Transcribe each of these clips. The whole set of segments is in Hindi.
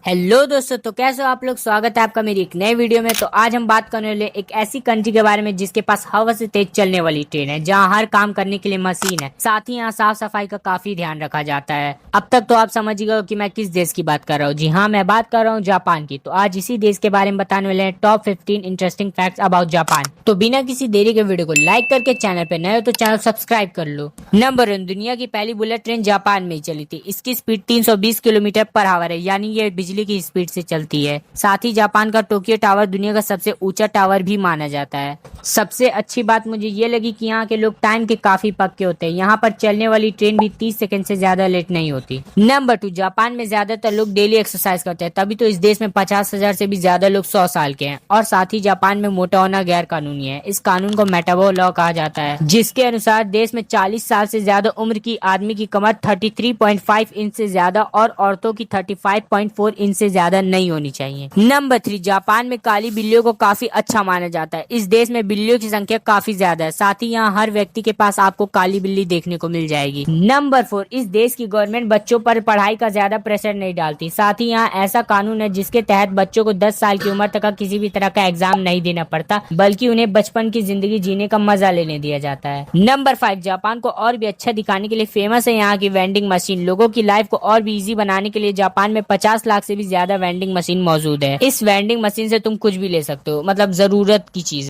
हेलो दोस्तों, तो कैसे हो आप लोग। स्वागत है आपका मेरी एक नए वीडियो में। तो आज हम बात करने वाले एक ऐसी कंट्री के बारे में जिसके पास हवा से तेज चलने वाली ट्रेन है, जहां हर काम करने के लिए मशीन है, साथ ही यहाँ साफ सफाई का काफी ध्यान रखा जाता है। अब तक तो आप समझ गए हो कि मैं किस देश की बात कर रहा हूँ। जी हाँ, मैं बात कर रहा हूँ जापान की। तो आज इसी देश के बारे में बताने वाले हैं top 15 interesting facts about Japan. तो बिना किसी देरी के वीडियो को लाइक करके चैनल पे नए हो तो चैनल सब्सक्राइब कर लो। नंबर 1, दुनिया की पहली बुलेट ट्रेन जापान में ही चली थी। इसकी स्पीड 320 किलोमीटर पर आवर है, यानी ये बिजली की स्पीड से चलती है। साथ ही जापान का टोक्यो टावर दुनिया का सबसे ऊंचा टावर भी माना जाता है। सबसे अच्छी बात मुझे ये लगी कि यहाँ के लोग टाइम के काफी पक्के होते हैं। यहाँ पर चलने वाली ट्रेन भी 30 सेकंड से ज्यादा लेट नहीं होती। नंबर 2, जापान में ज्यादातर लोग डेली एक्सरसाइज करते हैं, तभी तो इस देश में 50,000 से भी ज्यादा लोग 100 साल के हैं। और साथ ही जापान में मोटा होना गैर कानूनी है। इस कानून को मेटाबो लॉ कहा जाता है, जिसके अनुसार देश में 40 साल से ज्यादा उम्र की आदमी की कमर 33.5 इंच से ज्यादा और औरतों की 35.4 इंच से ज्यादा नहीं होनी चाहिए। नंबर 3, जापान में काली बिल्लियों को काफी अच्छा माना जाता है। इस देश में बिल्लियों की संख्या काफी ज्यादा है। साथ ही यहाँ हर व्यक्ति के पास आपको काली बिल्ली देखने को मिल जाएगी। नंबर 4, इस देश की गवर्नमेंट बच्चों पर पढ़ाई का ज्यादा प्रेशर नहीं डालती। साथ ही यहाँ ऐसा कानून है जिसके तहत बच्चों को 10 साल की उम्र तक का किसी भी तरह का एग्जाम नहीं देना पड़ता, बल्कि उन्हें बचपन की जिंदगी जीने का मजा लेने दिया जाता है। नंबर 5, जापान को और भी अच्छा दिखाने के लिए फेमस है यहाँ की वेंडिंग मशीन। लोगों की लाइफ को और भी इजी बनाने के लिए जापान में 50 लाख से भी ज्यादा वेंडिंग मशीन मौजूद है। इस वेंडिंग मशीन से तुम कुछ भी ले सकते हो, मतलब जरूरत की चीज।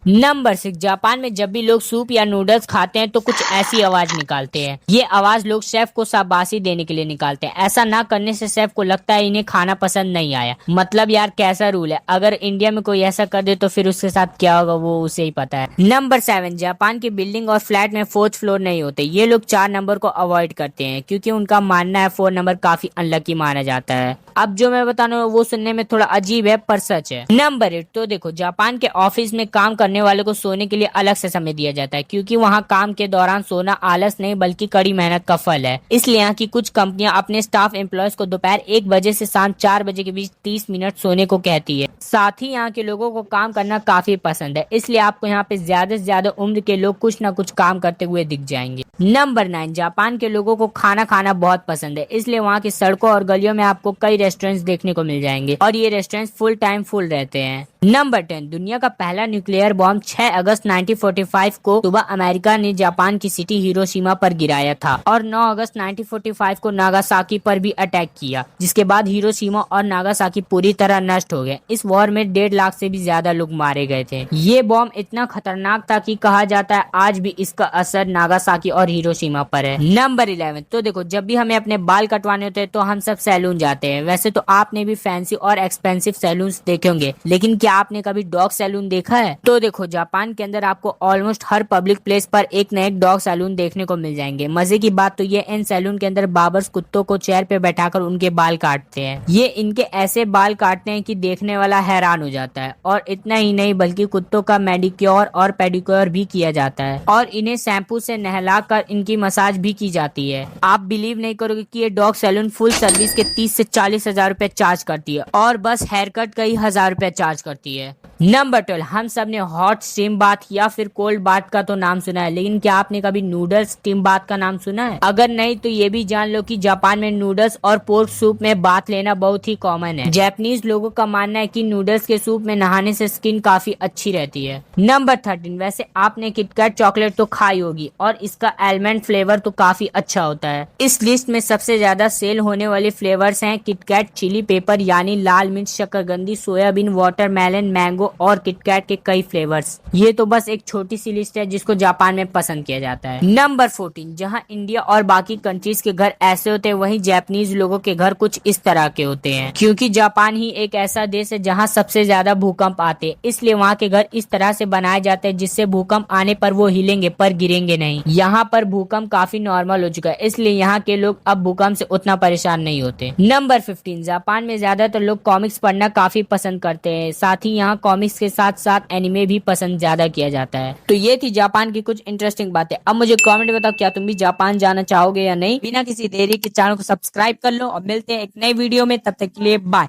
नंबर 6, जापान में जब भी लोग सूप या नूडल्स खाते हैं तो कुछ ऐसी आवाज निकालते हैं। ये आवाज लोग शेफ को शाबाशी देने के लिए निकालते हैं। ऐसा ना करने से शेफ को लगता है इन्हें खाना पसंद नहीं आया। मतलब यार कैसा रूल है, अगर इंडिया में कोई ऐसा कर दे तो फिर उसके साथ क्या होगा वो उसे ही पता है। नंबर 7, जापान की बिल्डिंग और फ्लैट में 4th फ्लोर नहीं होते। ये लोग 4 नंबर को अवॉइड करते हैं क्योंकि उनका मानना है 4 नंबर काफी अनलकी माना जाता है। अब जो मैं बताने वाला हूं वो सुनने में थोड़ा अजीब है पर सच है। नंबर 8, तो देखो जापान के ऑफिस में काम करने वाले को सोने के लिए अलग से समय दिया जाता है, क्योंकि वहाँ काम के दौरान सोना आलस नहीं बल्कि कड़ी मेहनत का फल है। इसलिए यहाँ की कुछ कंपनियां अपने स्टाफ एम्प्लॉयज को दोपहर 1 बजे से शाम 4 बजे के बीच 30 मिनट सोने को कहती है। साथ ही यहाँ के लोगों को काम करना काफी पसंद है, इसलिए आपको यहाँ पे ज्यादा से ज्यादा उम्र के लोग कुछ न कुछ काम करते हुए दिख जाएंगे। नंबर 9, जापान के लोगों को खाना खाना बहुत पसंद है, इसलिए वहाँ की सड़कों और गलियों में आपको कई रेस्टोरेंट्स देखने को मिल जाएंगे और ये रेस्टोरेंट्स फुल टाइम फुल रहते हैं। नंबर 10, दुनिया का पहला न्यूक्लियर बॉम्ब 6 अगस्त 1945 को सुबह अमेरिका ने जापान की सिटी हिरोशिमा पर गिराया था और 9 अगस्त 1945 को नागासाकी पर भी अटैक किया, जिसके बाद हिरोशिमा और नागासाकी पूरी तरह नष्ट हो गए। इस वॉर में 1.5 लाख से भी ज्यादा लोग मारे गए थे। ये बॉम्ब इतना खतरनाक था कि कहा जाता है आज भी इसका असर नागासाकी और हिरोशिमा पर है। नंबर 11, तो देखो जब भी हमें अपने बाल कटवाने होते हैं तो हम सब सैलून जाते हैं। वैसे तो आपने भी फैंसी और एक्सपेंसिव सैलून देखे होंगे, लेकिन क्या आपने कभी डॉग सैलून देखा है? तो देखो जापान के अंदर आपको ऑलमोस्ट हर पब्लिक प्लेस पर एक न एक डॉग सैलून देखने को मिल जाएंगे। मजे की बात तो ये इन सैलून के अंदर बार्बर्स कुत्तों को चेयर पे बैठाकर उनके बाल काटते हैं। ये इनके ऐसे बाल काटते हैं कि देखने वाला हैरान हो जाता है। और इतना ही नहीं बल्कि कुत्तों का मेडिक्योर और पेडिक्योर भी किया जाता है और इन्हें शैम्पू से नहलाकर इनकी मसाज भी की जाती है। आप बिलीव नहीं करोगे कि ये डॉग सैलून फुल सर्विस के 30 से 40 हजार रुपए चार्ज करती है और बस हेयर कट कई हजार रुपए चार्ज करती है। नंबर 12, हम सब ने हॉट स्टीम बाथ या फिर कोल्ड बाथ का तो नाम सुना है, लेकिन क्या आपने कभी नूडल्स स्टीम बाथ का नाम सुना है? अगर नहीं तो ये भी जान लो कि जापान में नूडल्स और पोर्क सूप में बाथ लेना बहुत ही कॉमन है। जापानीज लोगों का मानना है कि नूडल्स के सूप में नहाने से स्किन काफी अच्छी रहती है। नंबर 13, वैसे आपने किटकैट चॉकलेट तो खाई होगी और इसका आलमंड फ्लेवर तो काफी अच्छा होता है। इस लिस्ट में सबसे ज्यादा सेल होने वाले फ्लेवर्स हैं किटकैट चिली पेपर यानी लाल मिर्च, शकरकंदी, सोयाबीन, वाटरमेलन, मैंगो और किटकैट के कई फ्लेवर्स। ये तो बस एक छोटी सी लिस्ट है जिसको जापान में पसंद किया जाता है। नंबर 14, जहां इंडिया और बाकी कंट्रीज के घर ऐसे होते हैं वहीं जापानीज लोगों के घर कुछ इस तरह के होते हैं। क्योंकि जापान ही एक ऐसा देश है जहां सबसे ज्यादा भूकंप आते हैं, इसलिए वहाँ के घर इस तरह से बनाए जाते हैं जिससे भूकंप आने पर वो हिलेंगे पर गिरेंगे नहीं। यहाँ पर भूकंप काफी नॉर्मल हो चुका है, इसलिए यहाँ के लोग अब भूकंप से उतना परेशान नहीं होते। नंबर 15, जापान में ज्यादातर लोग कॉमिक्स पढ़ना काफी पसंद करते हैं। साथ ही यहाँ कॉमिक्स के साथ साथ एनिमे भी पसंद ज्यादा किया जाता है। तो ये थी जापान की कुछ इंटरेस्टिंग बातें। अब मुझे कमेंट में बताओ क्या तुम भी जापान जाना चाहोगे या नहीं। बिना किसी देरी के चैनल को सब्सक्राइब कर लो और मिलते हैं एक नई वीडियो में, तब तक के लिए बाय।